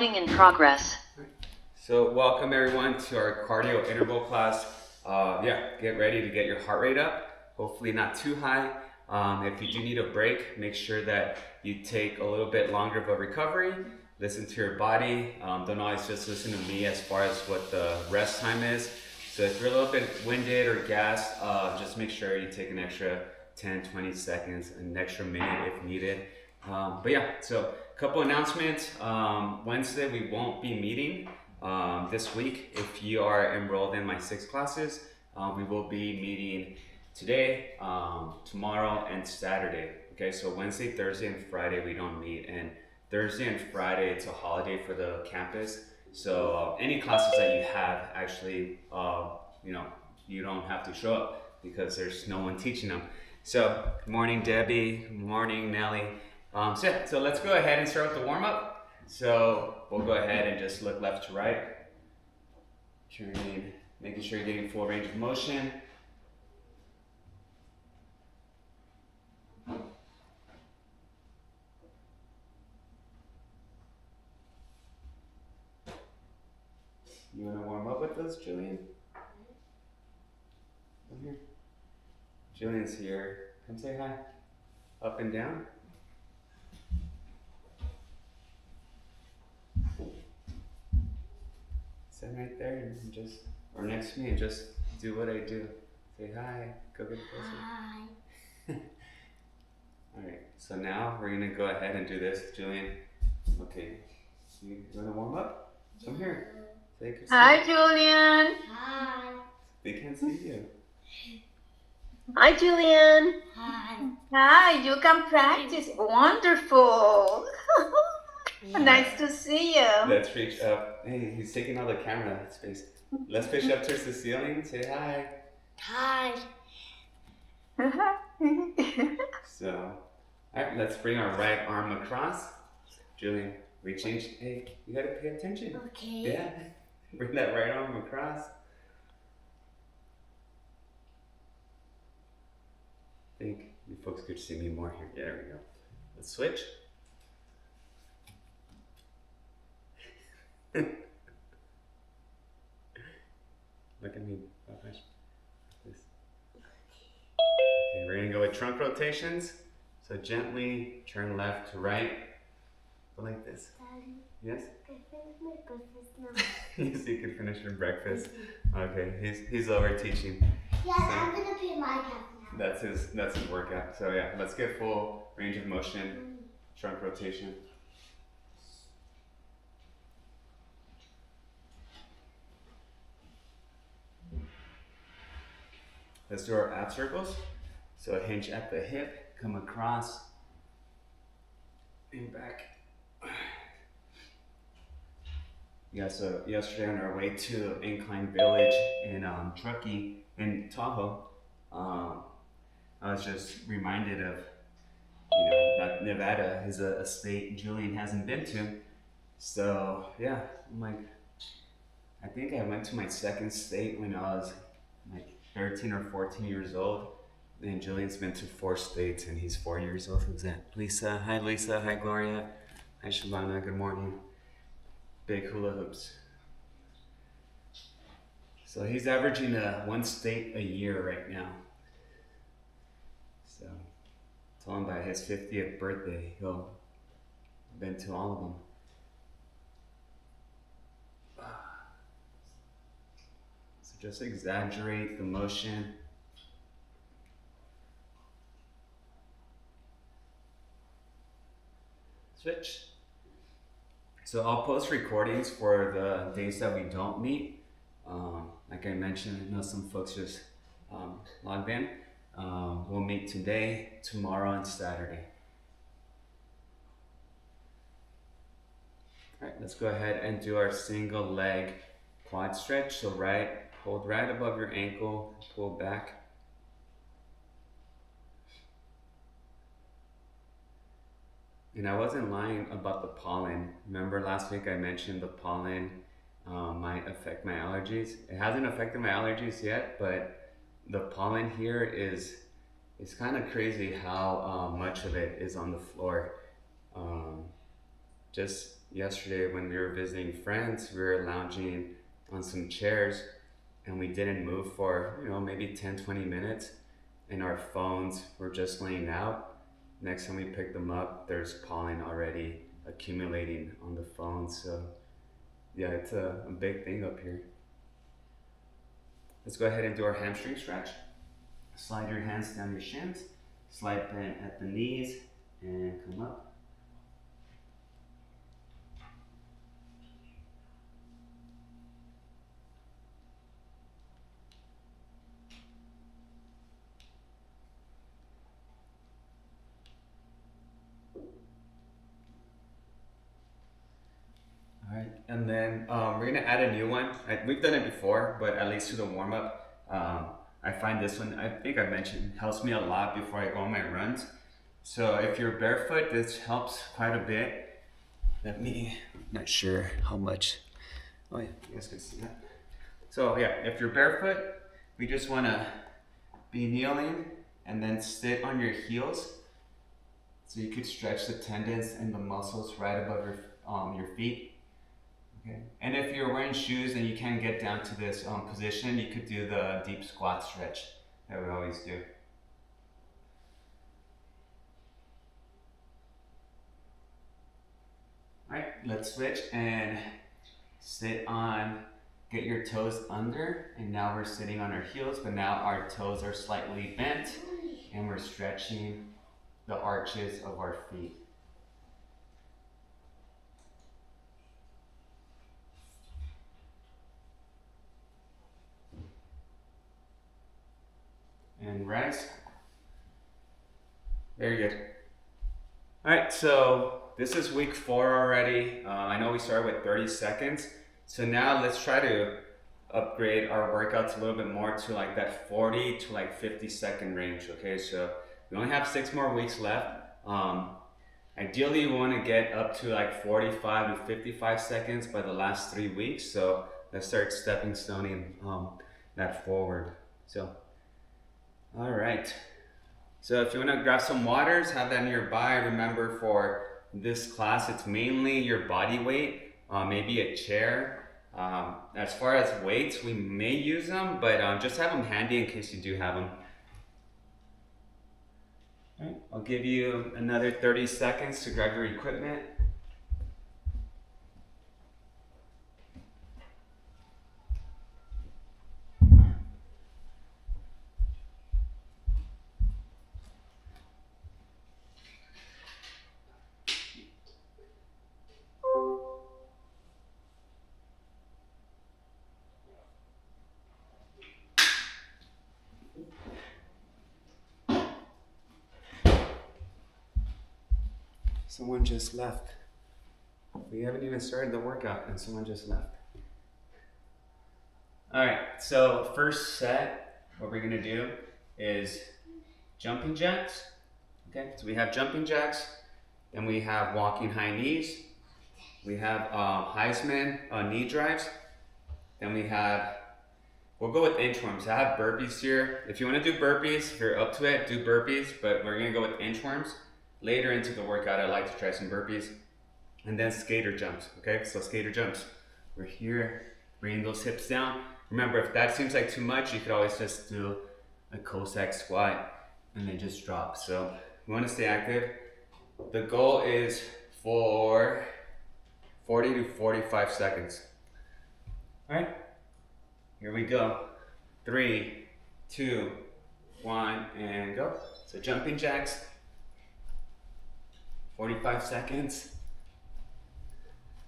In progress. So welcome everyone to our cardio interval class. Get ready to get your heart rate up. Hopefully not too high. If you do need a break, make sure that you take a little bit longer of a recovery. Listen to your body. Don't always just listen to me as far as what the rest time is. So if you're a little bit winded or gassed, just make sure you take an extra 10, 20 seconds, an extra minute if needed. So a couple announcements. Wednesday we won't be meeting this week. If you are enrolled in my 6 classes, we will be meeting today, tomorrow, and Saturday. Okay, so Wednesday, Thursday, and Friday we don't meet, and Thursday and Friday it's a holiday for the campus. So any classes that you have, actually, you don't have to show up because there's no one teaching them. So, good morning, Debbie. Good morning, Nelly. So let's go ahead and start with the warm up. So we'll go ahead and just look left to right, making sure you're getting full range of motion. You want to warm up with us, Julian? Come here. Julian's here. Come say hi. Up and down. Stand right there and just, or next to me, and just do what I do. Say hi. Go get closer. Hi. All right. So now we're gonna go ahead and do this, Julian. Okay. You wanna warm up? Come here. Say good. Hi, Julian. Hi. They can't see you. Hi, Julian. Hi. Hi, you can practice. Wonderful. Nice to see you. Let's reach up. Hey, he's taking all the camera space. Let's push up towards the ceiling. Say hi. Hi. So, all right, let's bring our right arm across. Julian, we change. Hey, you gotta pay attention. Okay. Yeah. Bring that right arm across. I think you folks could see me more here. Yeah, there we go. Let's switch. Look at me. This. Okay, we're gonna go with trunk rotations. So gently turn left to right. Go like this. Daddy, Yes? I finished my breakfast now. Yes, you can finish your breakfast. Okay, he's over teaching. Yes, I'm gonna pay my cap now. That's his workout. So yeah, let's get full range of motion, trunk rotation. Let's do our ab circles. So hinge at the hip, come across, and back. Yeah, so yesterday on our way to Incline Village in Truckee, in Tahoe, I was just reminded of, that Nevada is a state Julian hasn't been to. So yeah, I'm like, I think I went to my second state when I was like 13 or 14 years old. And Julian's been to 4 states and he's 4 years old. Who's that? Lisa. Hi, Lisa. Hi, Gloria. Hi, Shabana. Good morning. Big hula hoops. So he's averaging one state a year right now. So tell him by his 50th birthday, he'll been to all of them. So just exaggerate the motion. Switch. So I'll post recordings for the days that we don't meet. Like I mentioned, I know some folks just logged in. We'll meet today, tomorrow, and Saturday. All right, let's go ahead and do our single leg quad stretch. So hold right above your ankle, pull back. And I wasn't lying about the pollen. Remember last week I mentioned the pollen might affect my allergies. It hasn't affected my allergies yet, but the pollen here is kind of crazy how much of it is on the floor. Just yesterday when we were visiting friends. We were lounging on some chairs and we didn't move for, maybe 10-20 minutes, and our phones were just laying out. Next time we picked them up, there's pollen already accumulating on the phone. So yeah, it's a big thing up here. Let's go ahead and do our hamstring stretch. Slide your hands down your shins, slide bent at the knees, and come up. All right, and then we're gonna add a new one. We've done it before, but at least to the warm up, I find this one, I think I mentioned, helps me a lot before I go on my runs. So if you're barefoot, this helps quite a bit. Not sure how much. Oh yeah, you guys can see that. So yeah, if you're barefoot, we just wanna be kneeling and then sit on your heels. So you could stretch the tendons and the muscles right above your feet. Okay. And if you're wearing shoes and you can't get down to this position, you could do the deep squat stretch that we always do. All right, let's switch and get your toes under, and now we're sitting on our heels, but now our toes are slightly bent and we're stretching the arches of our feet. And rise. Very good. All right, so this is week 4 already. I know we started with 30 seconds. So now let's try to upgrade our workouts a little bit more to like that 40 to like 50-second range, okay? So we only have 6 more weeks left. Ideally, we want to get up to like 45 to 55 seconds by the last 3 weeks. So let's start stepping stoning that forward. So, all right. So if you want to grab some waters, have that nearby. Remember, for this class, it's mainly your body weight, maybe a chair. As far as weights, we may use them, but just have them handy in case you do have them. All right, I'll give you another 30 seconds to grab your equipment. Someone just left. We haven't even started the workout and someone just left. All right, so first set, what we're gonna do is jumping jacks. Okay, so we have jumping jacks, then we have walking high knees, we have Heisman knee drives, then we'll go with inchworms. I have burpees here. If you wanna do burpees, if you're up to it, do burpees, but we're gonna go with inchworms. Later into the workout, I like to try some burpees. And then skater jumps, okay? So skater jumps. We're here, bringing those hips down. Remember, if that seems like too much, you could always just do a Cossack squat and then just drop. So we wanna stay active. The goal is for 40 to 45 seconds. All right, here we go. 3, 2, 1, and go. So jumping jacks. 45 seconds.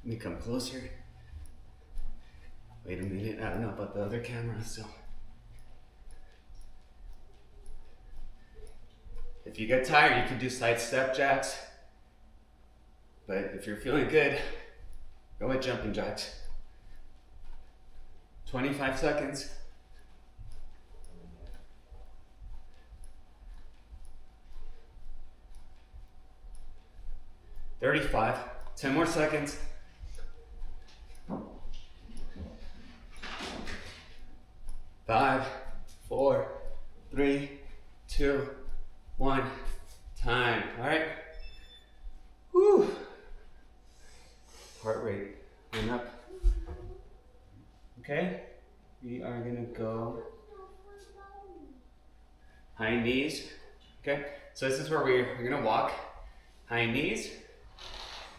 Let me come closer. Wait a minute, I don't know about the other camera, so. If you get tired, you can do side step jacks. But if you're feeling good, go with jumping jacks. 25 seconds. 35, 10 more seconds. 5, 4, 3, 2, 1, time. All right. Whew. coming up. Okay, we are gonna go high knees. Okay, so this is where we're gonna walk high knees,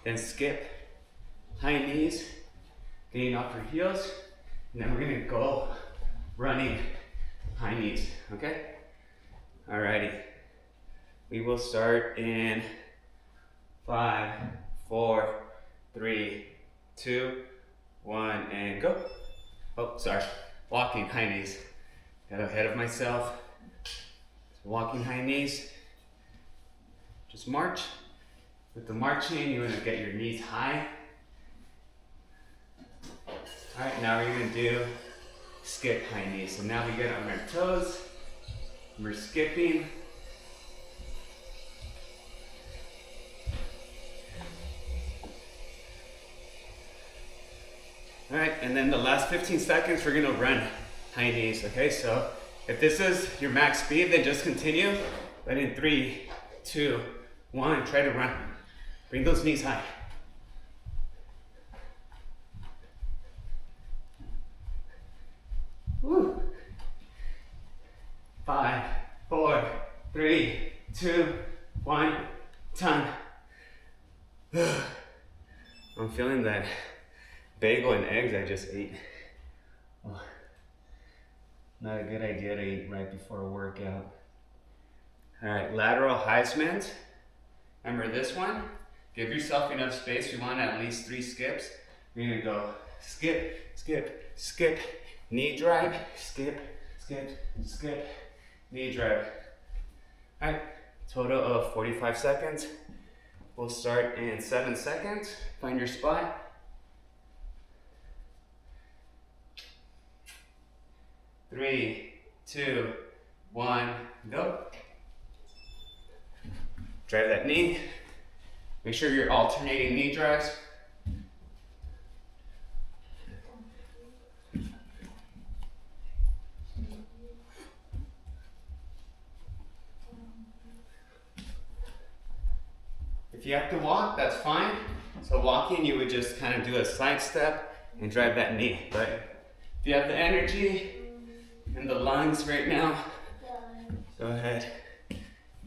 then skip high knees, getting off your heels, and then we're gonna go running high knees. Okay, alrighty. We will start in 5, 4, 3, 2, 1, and go. Oh, sorry. Walking high knees. Got ahead of myself. Walking high knees. Just march. With the marching, you want to get your knees high. Alright, now we're going to do skip high knees. So now we get on our toes. We're skipping. All right, and then the last 15 seconds, we're gonna run high knees, okay? So if this is your max speed, then just continue. But in 3, 2, 1, try to run. Bring those knees high. Woo. 5, 4, 3, 2, 1, time. I'm feeling that bagel and eggs I just ate. Oh, not a good idea to eat right before a workout. All right, lateral Heisman. Remember this one? Give yourself enough space. You want at least 3 skips. We're gonna go skip, skip, skip, knee drive, skip, skip, skip, knee drive. All right, total of 45 seconds. We'll start in 7 seconds. Find your spot. 3, 2, 1, go. Drive that knee. Make sure you're alternating knee drives. If you have to walk, that's fine. So walking, you would just kind of do a side step and drive that knee. But if you have the energy and the lungs right now, go ahead.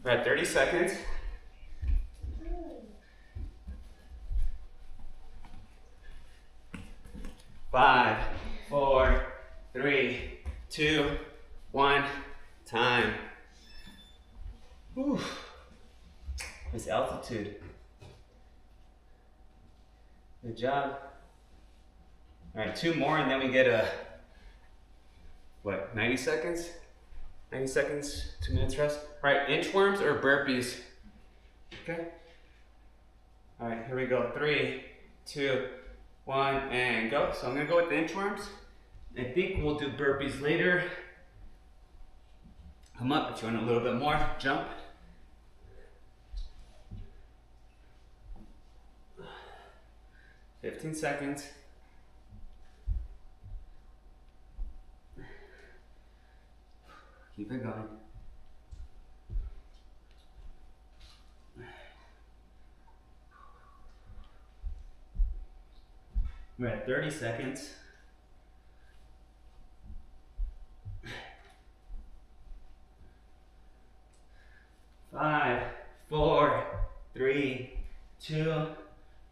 We're at 30 seconds. Five, 4, 3, 2, 1, time. Whew. This altitude. Good job. All right, 2 more and then we get a, 90 seconds? 90 seconds, 2 minutes rest. All right, inchworms or burpees? Okay. All right, here we go. 3, 2, 1, and go. So I'm gonna go with the inchworms. I think we'll do burpees later. Come up if you want a little bit more. Jump. $15 seconds. Keep it going. We're at 30 seconds. Five, 4, 3, 2,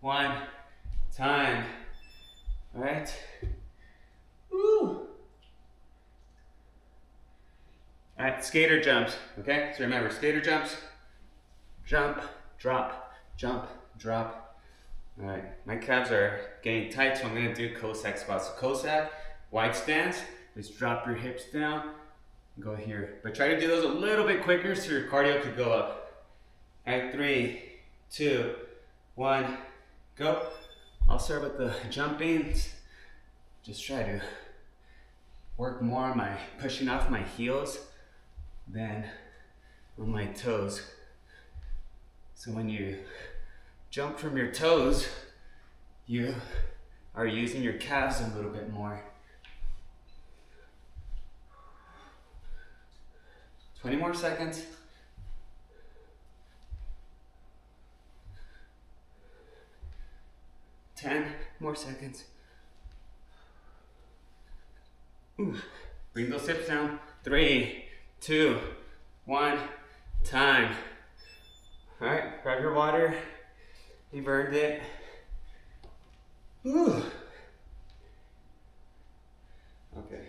1, time. All right. Woo. All right, skater jumps, okay? So remember, skater jumps, jump, drop, jump, drop. All right, my calves are getting tight, so I'm gonna do Cossack squats. So Cossack, wide stance, just drop your hips down, go here. But try to do those a little bit quicker so your cardio could go up. All right, 3, 2, 1, go. I'll start with the jumping. Just try to work more on my pushing off my heels than on my toes. So when you jump from your toes, you are using your calves a little bit more. 20 more seconds. Ten more seconds. Ooh. Bring those hips down. 3, 2, 1, time. All right, grab your water. You've earned it. Ooh. Okay.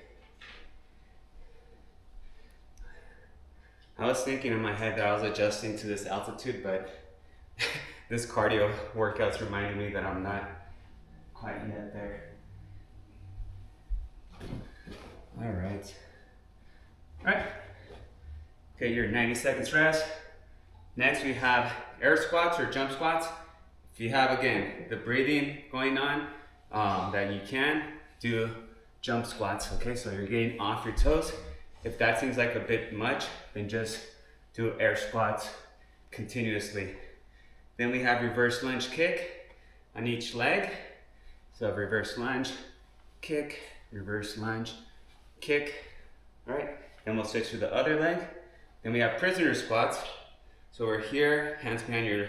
I was thinking in my head that I was adjusting to this altitude, but this cardio workout's reminding me that I'm not quite yet there. All right. All right. Okay, your 90 seconds rest. Next, we have air squats or jump squats. If you have, again, the breathing going on, that you can do jump squats, okay? So you're getting off your toes. If that seems like a bit much, then just do air squats continuously. Then we have reverse lunge kick on each leg. So reverse lunge, kick, reverse lunge, kick. All right, then we'll switch to the other leg. Then we have prisoner squats. So we're here, hands behind your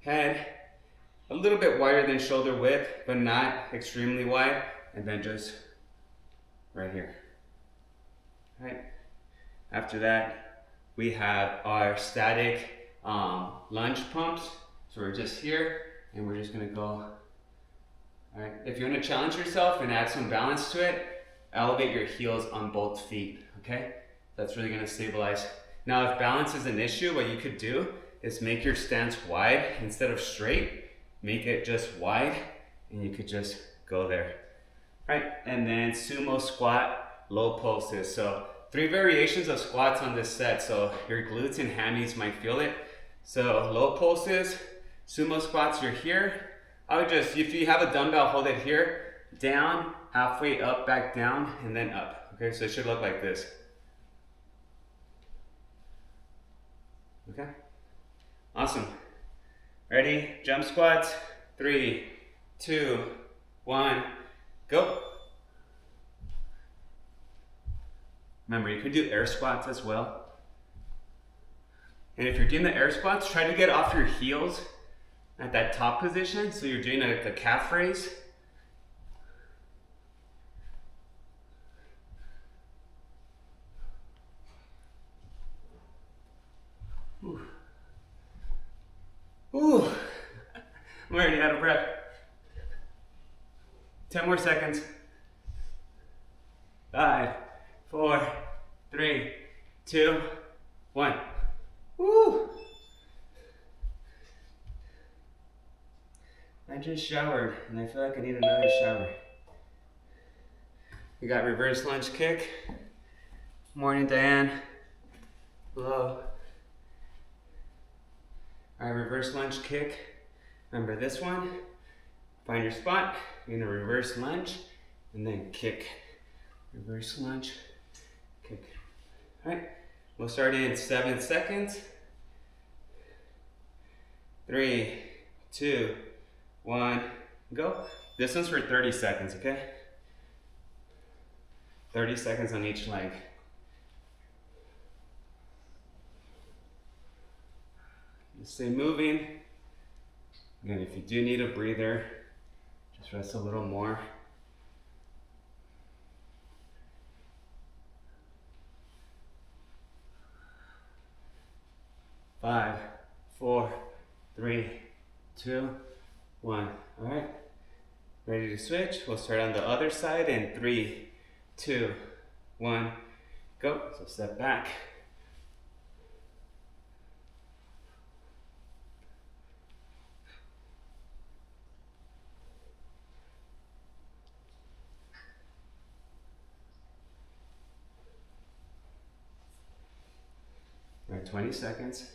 head, a little bit wider than shoulder width, but not extremely wide, and then just right here. All right. After that, we have our static lunge pumps. So we're just here, and we're just gonna go. All right. If you want to challenge yourself and add some balance to it, elevate your heels on both feet. Okay, that's really gonna stabilize. Now, if balance is an issue, what you could do is make your stance wide instead of straight. Make it just wide, and you could just go there. All right, and then sumo squat, low pulses. So 3 variations of squats on this set, so your glutes and hammies might feel it. So low pulses, sumo squats, you're here. I would just, if you have a dumbbell, hold it here, down, halfway up, back down, and then up. Okay, so it should look like this. Okay, awesome. Ready? Jump squats. 3, 2, 1, go. Remember, you could do air squats as well. And if you're doing the air squats, try to get off your heels at that top position. So you're doing a calf raise. Ooh. Ooh. I'm already out of breath. 10 more seconds. 5, 4, 3, 2, 1. Woo! I just showered and I feel like I need another shower. We got reverse lunge kick. Morning, Diane. Hello. All right, reverse lunge kick. Remember this one? Find your spot. You're gonna reverse lunge and then kick. Reverse lunge, kick. All right, we'll start in 7 seconds. 3, 2, 1, go. This one's for 30 seconds, okay? 30 seconds on each leg. Stay moving. Again, if you do need a breather, just rest a little more. 5, 4, 3, 2, 1. All right, ready to switch? We'll start on the other side in 3, 2, 1, go. So step back. All right, 20 seconds.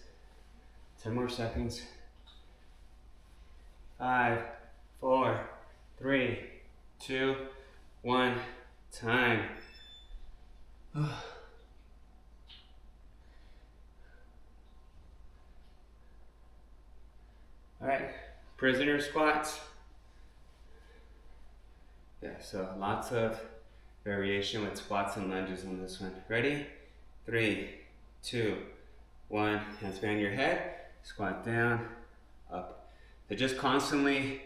10 more seconds. 5, 4, 3, 2, 1. Time. All right, prisoner squats. Yeah, so lots of variation with squats and lunges on this one. Ready? 3, 2, 1. Hands behind your head. Squat down, up. So just constantly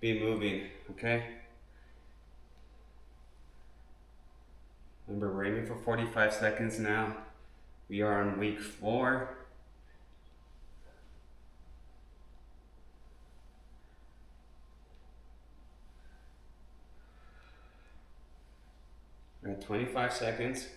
be moving, okay? Remember, we're aiming for 45 seconds now. We are on week 4. We're at 25 seconds.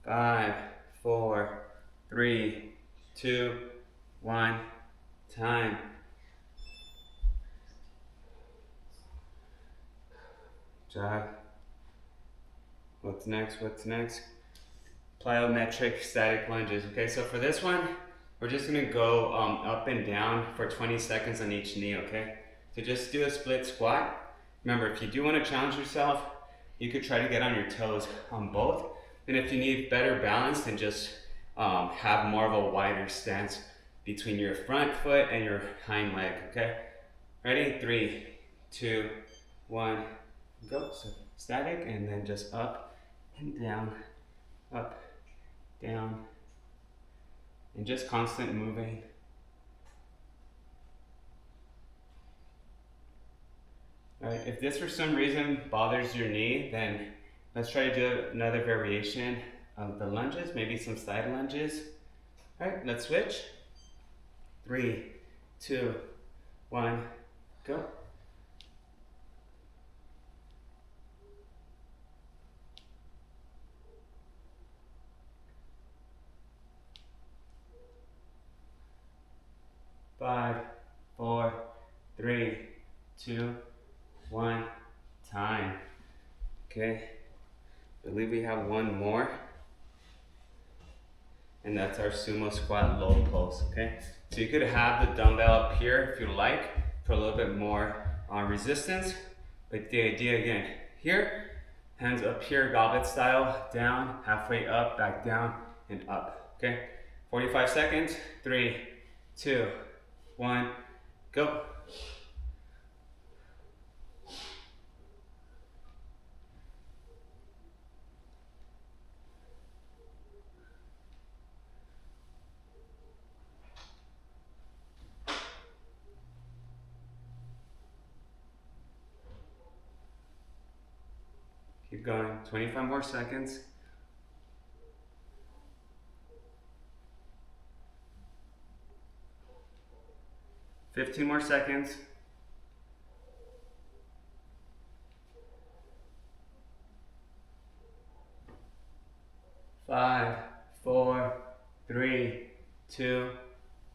Five, 4, 3, 2, 1. Time. Job. What's next? What's next? Plyometric static lunges. Okay, so for this one, we're just gonna go up and down for 20 seconds on each knee, okay? So just do a split squat. Remember, if you do wanna challenge yourself, you could try to get on your toes on both. And if you need better balance, then just have more of a wider stance between your front foot and your hind leg, okay? Ready? 3, 2, 1, go. So static, and then just up and down, up, down, and just constant moving. All right, if this for some reason bothers your knee, then let's try to do another variation of the lunges, maybe some side lunges. All right, let's switch. 3, 2, 1, go. Five, 4, 3, 2, 1. Time. Okay. I believe we have one more. And that's our sumo squat low pulse, okay? So you could have the dumbbell up here if you like for a little bit more resistance. But the idea again, here, hands up here, goblet style, down, halfway up, back down, and up, okay? 45 seconds, 3, 2, 1, go. Keep going, 25 more seconds. Fifteen more seconds. 5, 4, 3, 2,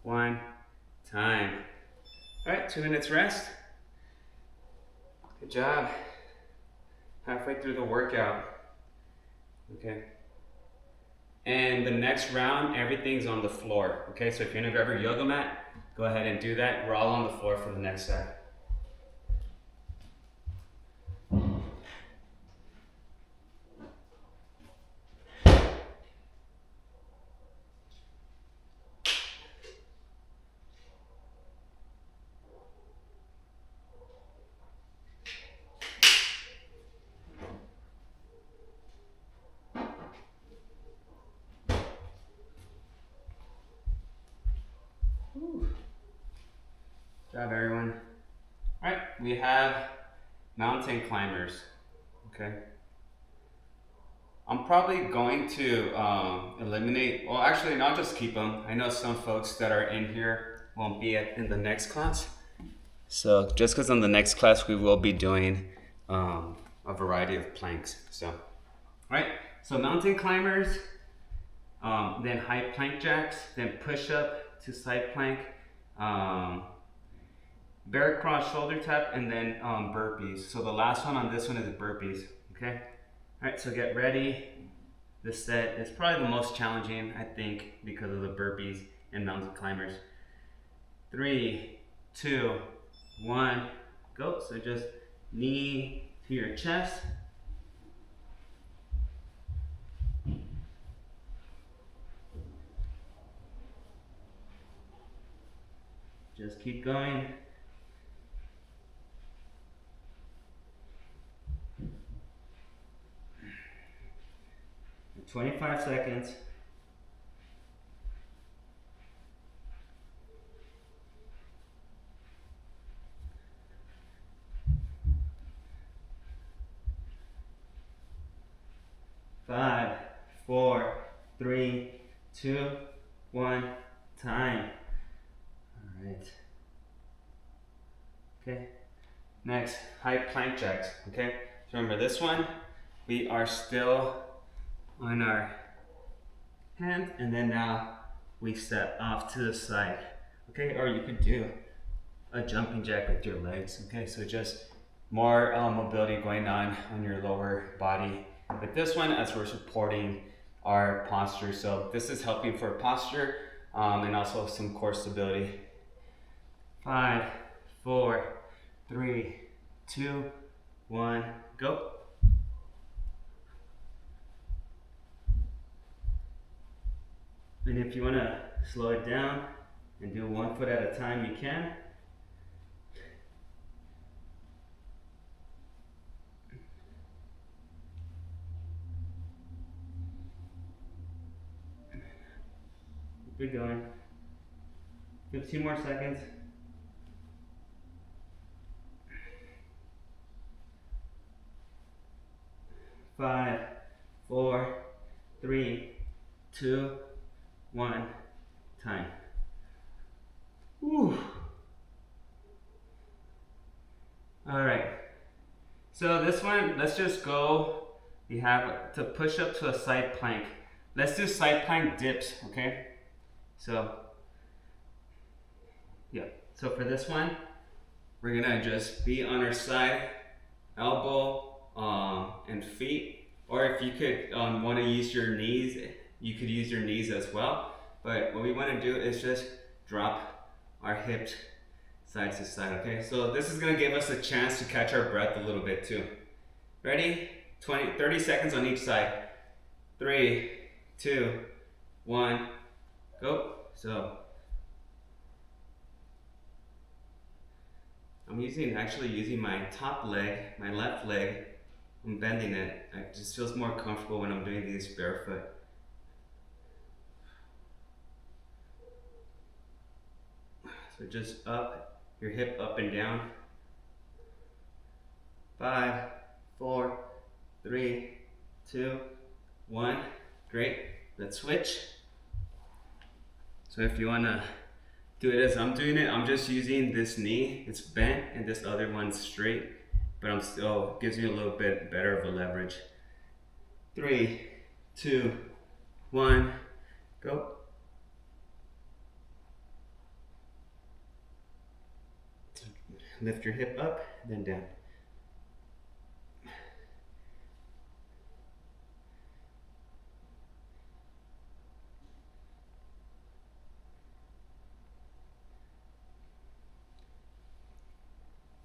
1. Time. All right, 2 minutes rest. Good job. Halfway through the workout. Okay. And the next round, everything's on the floor. Okay, so if you're gonna grab your yoga mat, go ahead and do that. We're all on the floor for the next set. Good job, everyone. All right, we have mountain climbers. Okay. I'm probably going to eliminate, well, actually, not just keep them. I know some folks that are in here won't be in the next class. So just because in the next class we will be doing a variety of planks. So, all right. So mountain climbers, then high plank jacks, then push up to side plank. Bear cross shoulder tap, and then burpees. So the last one on this one is burpees, okay? All right, so get ready. This set is probably the most challenging, I think, because of the burpees and mountain climbers. 3, 2, 1, go. So just knee to your chest. Just keep going. 25 seconds. 5, 4, 3, 2, 1, time. All right. Okay. Next, high plank jacks. Okay. So remember this one, we are still on our hand, and then now we step off to the side. Okay. Or you could do a jumping jack with your legs. Okay. So just more mobility going on your lower body. With this one, as we're supporting our posture. So this is helping for posture and also some core stability. 5, 4, 3, 2, 1, go. And if you want to slow it down and do 1 foot at a time, you can. Keep going. 15 more seconds. 5, 4, 3, 2, 1, time. Whew. All right. So this one, let's just go. We have to push up to a side plank. Let's do side plank dips, okay? So, yeah. So for this one, we're gonna just be on our side, elbow and feet. Or if you could want to use your knees, you could use your knees as well. But what we want to do is just drop our hips side to side, okay? So this is gonna give us a chance to catch our breath a little bit too. Ready? 30 seconds on each side. 3, 2, 1, go. So I'm actually using my top leg, my left leg. I'm bending it. It just feels more comfortable when I'm doing these barefoot. So just up, your hip up and down. 5, 4, 3, 2, 1. Great. Let's switch. So if you want to do it as I'm doing it, I'm just using this knee. It's bent and this other one's straight, but I'm still gives you a little bit better of a leverage. 3, 2, 1, go. Lift your hip up, then down.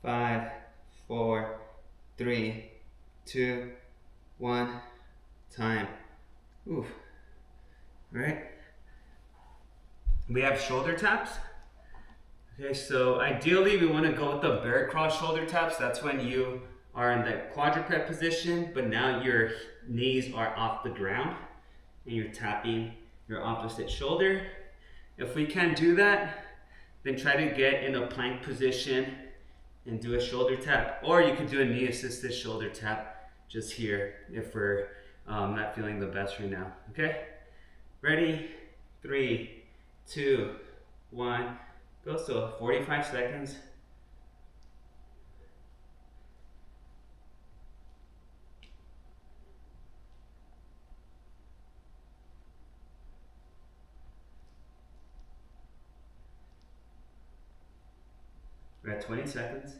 Five, 4, 3, 2, 1, time. Oof. All right. We have shoulder taps. Okay, so ideally we want to go with the bear crawl shoulder taps. That's when you are in the quadruped position, but now your knees are off the ground and you're tapping your opposite shoulder. If we can't do that, then try to get in a plank position and do a shoulder tap, or you could do a knee assisted shoulder tap just here if we're not feeling the best right now. Okay, ready? 3, 2, 1, go. So 45 seconds. We're at 20 seconds.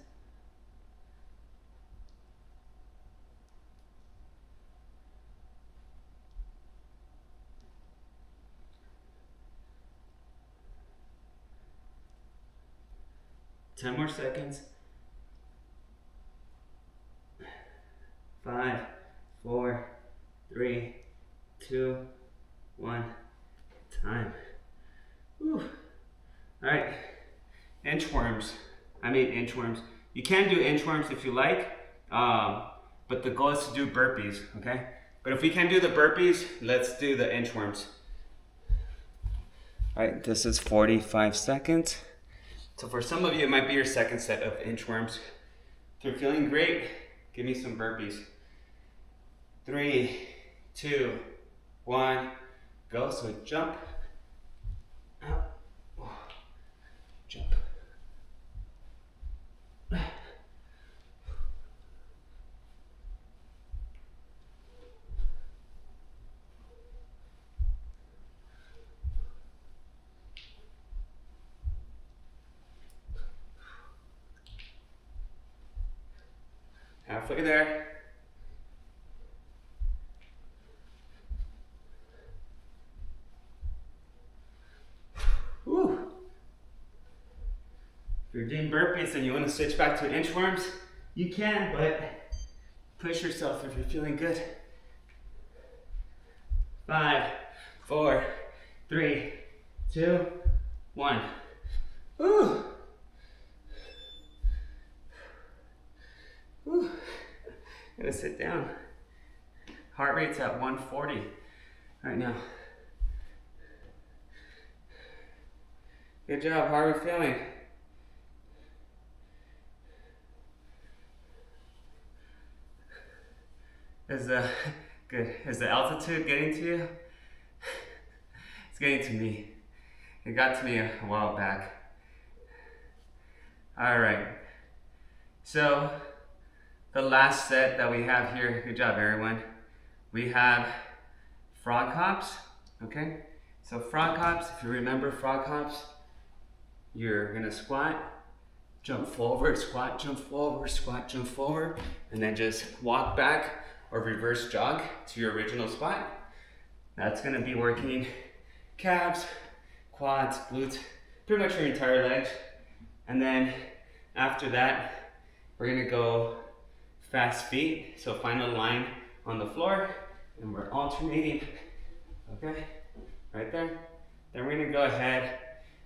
Ten more seconds. 5, 4, 3, 2, 1, time. Whew. All right, inchworms. Inchworms. You can do inchworms if you like, but the goal is to do burpees, okay? But if we can't do the burpees, let's do the inchworms. All right, this is 45 seconds. So for some of you, it might be your second set of inchworms. If you're feeling great, give me some burpees. 3, 2, 1, go. So jump, up, jump. Halfway there. Whew. If you're doing burpees and you want to switch back to inchworms, you can, but push yourself if you're feeling good. 5, 4, 3, 2, 1. Whew. Whew. Gotta sit down. Heart rate's at 140 right now. Good job. How are we feeling? Is the altitude getting to you? It's getting to me. It got to me a while back. All right. So the last set that we have here, good job everyone. We have frog hops, okay? So frog hops, if you remember frog hops, you're gonna squat, jump forward, squat, jump forward, squat, jump forward, and then just walk back or reverse jog to your original spot. That's gonna be working calves, quads, glutes, pretty much your entire legs. And then after that, we're gonna go fast feet. So find a line on the floor and we're alternating, okay? Right there. Then we're gonna go ahead,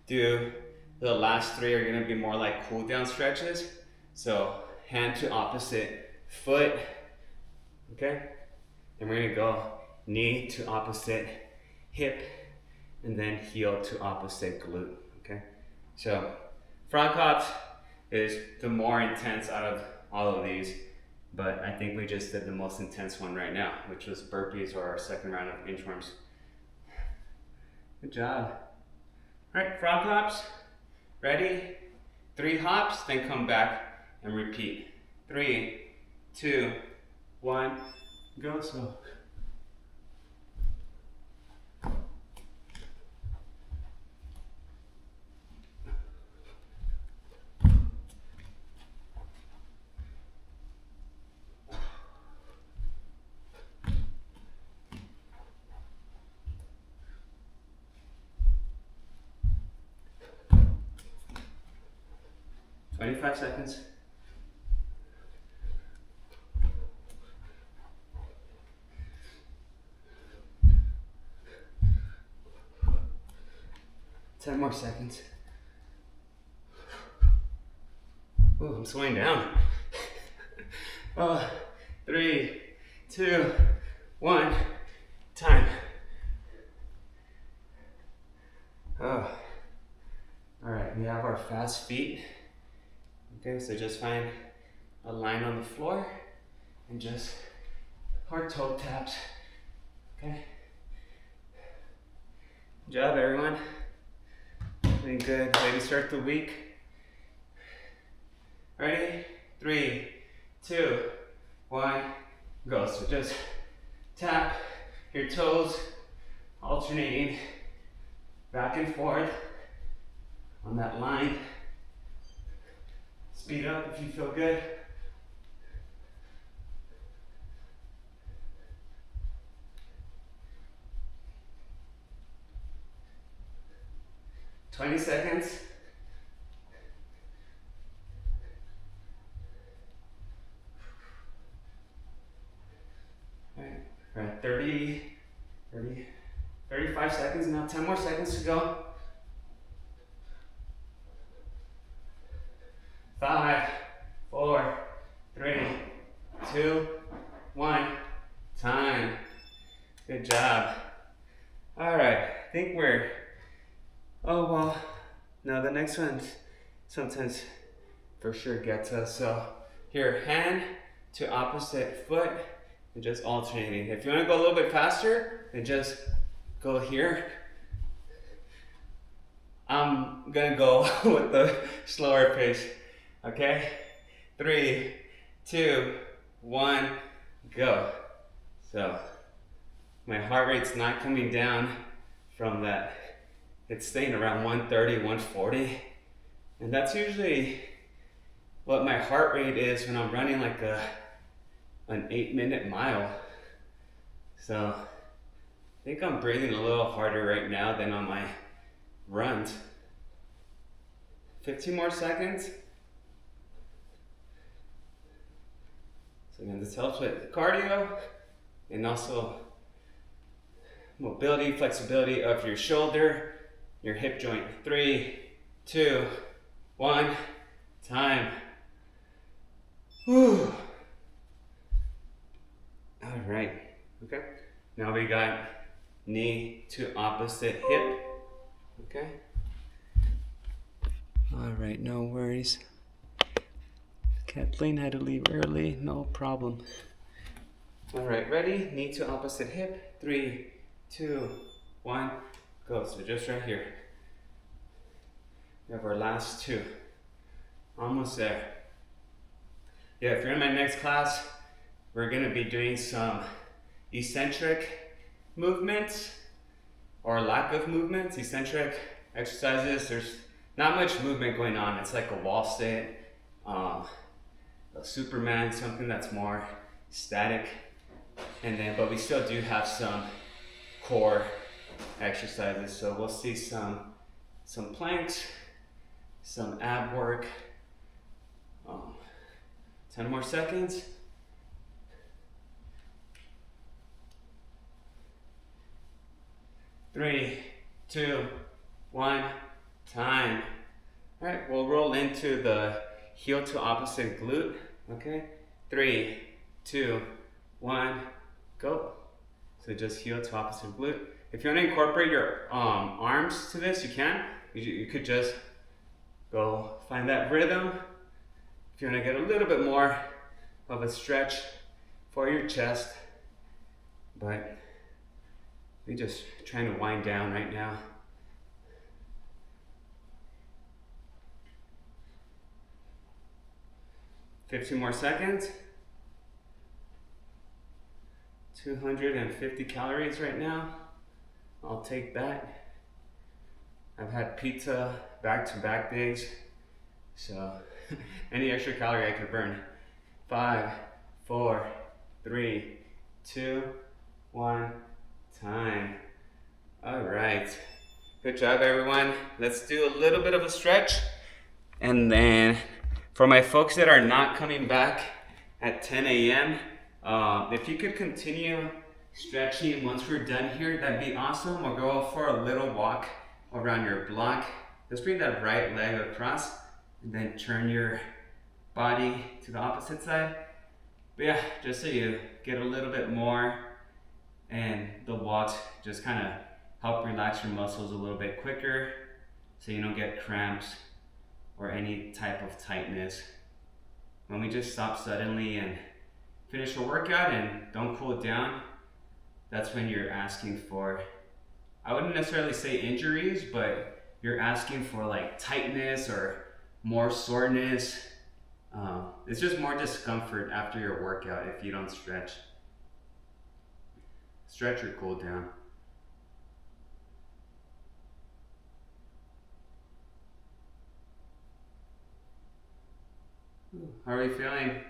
do the last 3 are gonna be more like cool down stretches. So hand to opposite foot, okay? Then we're gonna go knee to opposite hip and then heel to opposite glute, okay? So frog hops is the more intense out of all of these, but I think we just did the most intense one right now, which was burpees or our second round of inchworms. Good job. All right, frog hops, ready? 3 hops, then come back and repeat. 3, 2, 1, go. So 25 seconds. Ten more seconds. Ooh, I'm slowing down. 3, 2, 1, time. Oh. All right, we have our fast feet. Okay, so just find a line on the floor and just hard toe taps. Okay. Good job, everyone. Doing good. Ready to start the week? Ready? 3, 2, 1, go. So just tap your toes, alternating back and forth on that line. Speed up if you feel good. Twenty seconds. All right, we're at 35 seconds now. 10 more seconds to go. 5, 4, 3, 2, 1, time. Good job. All right, I think we're, oh well, no, the next one sometimes for sure gets us. So here, hand to opposite foot, and just alternating. If you want to go a little bit faster, then just go here. I'm gonna go with the slower pace. Okay? 3, 2, 1, go. So my heart rate's not coming down from that. It's staying around 130, 140. And that's usually what my heart rate is when I'm running like an 8-minute mile. So I think I'm breathing a little harder right now than on my runs. 15 more seconds. So again, this helps with cardio and also mobility, flexibility of your shoulder, your hip joint. 3, 2, 1, time. Whew. All right, okay. Now we got knee to opposite hip, okay. All right, no worries. Kathleen had to leave early, no problem. All right, ready? Knee to opposite hip. 3, 2, 1, go. So just right here. We have our last 2. Almost there. Yeah, if you're in my next class, we're gonna be doing some eccentric movements or lack of movements. Eccentric exercises, there's not much movement going on. It's like a wall sit, a Superman, something that's more static. And then, but we still do have some core exercises. So we'll see some planks, some ab work. 10 more seconds. Three, 2, 1, time. All right, we'll roll into the heel to opposite glute, okay? 3, 2, 1, go. So just heel to opposite glute. If you want to incorporate your arms to this, you can. You could just go find that rhythm. If you want to get a little bit more of a stretch for your chest, but we're just trying to wind down right now. $15 more seconds. 250 calories right now. I'll take that. I've had pizza back-to-back days, so any extra calorie I could burn. 5, 4, 3, 2, 1, time. All right, good job everyone. Let's do a little bit of a stretch. And then for my folks that are not coming back at 10 a.m., if you could continue stretching once we're done here, that'd be awesome. We'll go for a little walk around your block. Let's bring that right leg across and then turn your body to the opposite side. But yeah, just so you get a little bit more, and the walks just kind of help relax your muscles a little bit quicker so you don't get cramps or any type of tightness. When we just stop suddenly and finish a workout and don't cool it down, that's when you're asking for, I wouldn't necessarily say injuries, but you're asking for like tightness or more soreness. It's just more discomfort after your workout if you don't stretch. Stretch or cool down. How are you feeling?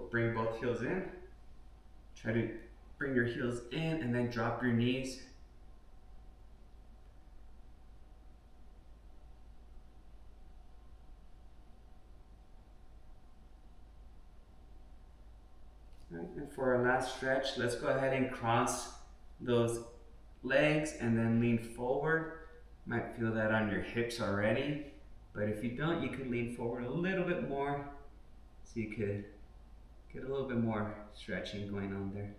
Bring both heels in. Try to bring your heels in and then drop your knees. All right, and for our last stretch, let's go ahead and cross those legs and then lean forward. Might feel that on your hips already, but if you don't, you can lean forward a little bit more so you could get a little bit more stretching going on there.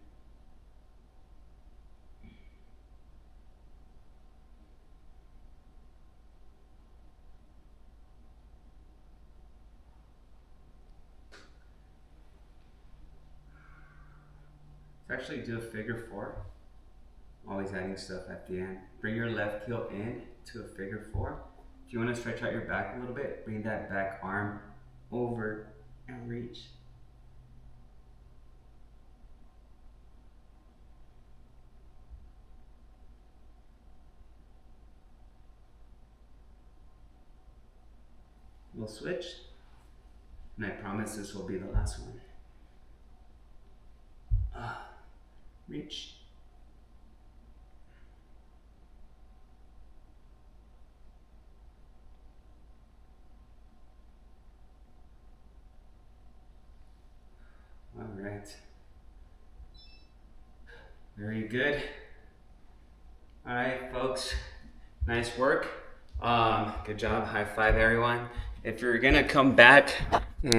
Let's actually do a figure 4. Always adding stuff at the end. Bring your left heel in to a figure 4. If you want to stretch out your back a little bit, bring that back arm over and reach. We'll switch, and I promise this will be the last one. Reach. All right. Very good. All right, folks. Nice work. Good job. High five, everyone. If you're gonna come back and